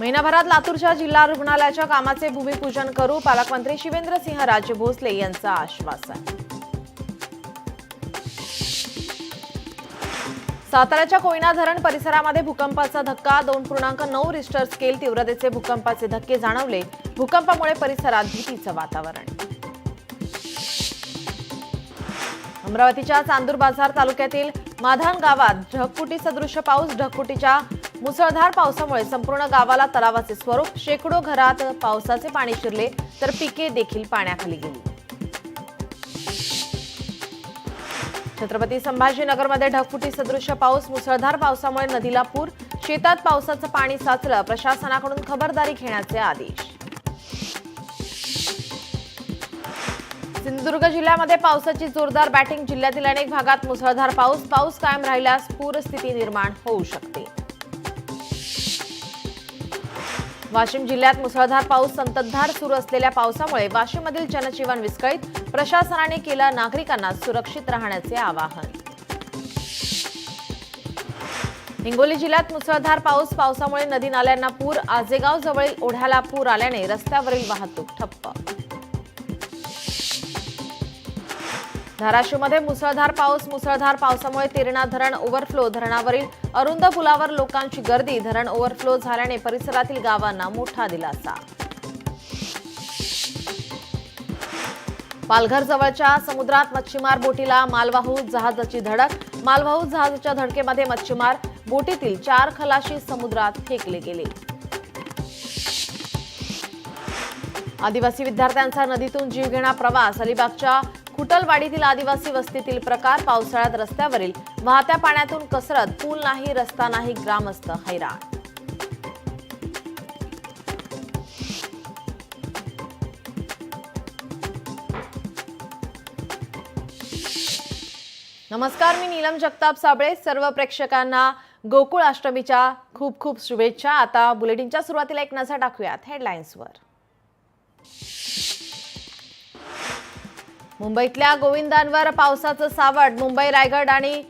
महिनाभरात लातूरच्या जिल्हा रुग्णालयाच्या कामाचे भूमिपूजन करू, पालकमंत्री शिवेंद्रसिंहराजे भोसले यांचं आश्वासन. साताऱ्याच्या कोयना धरण परिसरामध्ये भूकंपाचा धक्का. 2.9 रिश्टर स्केल तीव्रतेचे भूकंपाचे धक्के जाणवले. भूकंपामुळे परिसरात भीतीचं वातावरण. अमरावतीच्या चांदूर बाजार तालुक्यातील माधान गावात ढगफुटी सदृश पाऊस. ढगफुटीच्या मुसळधार पावसामुळे संपूर्ण गावाला तलावाचे स्वरूप. शेकडो घरात पावसाचे पाणी शिरले तर पिके देखील पाण्याखाली गेली. छत्रपती संभाजीनगरमध्ये ढगफुटी सदृश पाऊस. मुसळधार पावसामुळे नदीला पूर. शेतात पावसाचं पाणी साचलं. प्रशासनाकडून खबरदारी घेण्याचे आदेश. सिंधुदुर्ग जिल्ह्यामध्ये पावसाची जोरदार बॅटिंग. जिल्ह्यातील अनेक भागात मुसळधार पाऊस. पाऊस कायम राहिल्यास पूरस्थिती निर्माण होऊ शकते. वाशिम जिल्ह्यात मुसळधार पाऊस. संततधार सुरू असलेल्या पावसामुळे वाशिममधील जनजीवन विस्कळीत. प्रशासनाने केलं नागरिकांना सुरक्षित राहण्याचे आवाहन. हिंगोली जिल्ह्यात मुसळधार पाऊस. पावसामुळे नदी नाल्यांना पूर. आजेगाव जवळील ओढ्याला पूर आल्याने रस्त्यावरील वाहतूक ठप्प. धाराशिवमध्ये मुसळधार पाऊस. मुसळधार पावसामुळे तेरणा धरण ओव्हरफ्लो. धरणावरील अरुंद पुलावर लोकांची गर्दी. धरण ओव्हरफ्लो झाल्याने परिसरातील गावांना मोठा दिलासा. पालघर जवळच्या समुद्रात मच्छीमार बोटीला मालवाहू जहाजाची धडक. मालवाहू जहाजाच्या धडकेमध्ये मच्छीमार बोटीतील 4 खलाशी समुद्रात फेकले गेले. आदिवासी विद्यार्थ्यांचा नदीतून जीवघेणा प्रवास. अलिबागच्या खुटलवाडीतील आदिवासी वस्तीतील प्रकार. पावसाळ्यात रस्त्यावरील वाहत्या पाण्यातून कसरत. पूल नाही, रस्ता नाही, ग्रामस्थ हैराण. नमस्कार, मी नीलम जगताप साबळे. सर्व प्रेक्षकांना गोकुळ अष्टमीच्या खूप खूप शुभेच्छा. आता बुलेटिनच्या सुरुवातीला एक नजर टाकूयात हेडलाईन्सवर. मुंबईतल्या गोविंदांवर पावसाचं सावट. मुंबई, रायगड आणि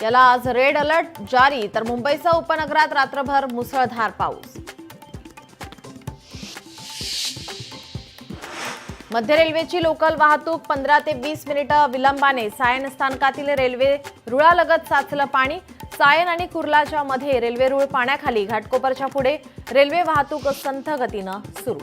याला आज रेड अलर्ट जारी. तर मुंबईसह उपनगरात रात्रभर मुसळधार पाऊस. मध्य रेल्वेची लोकल वाहतूक 15 ते 20 मिनिटं विलंबाने. सायन स्थानकातील रेल्वे रुळालगत साचलं पाणी. सायन आणि कुर्लाच्या मध्ये रेल्वे रुळ पाण्याखाली. घाटकोपरच्या पुढे रेल्वे वाहतूक संथ गतीनं सुरू.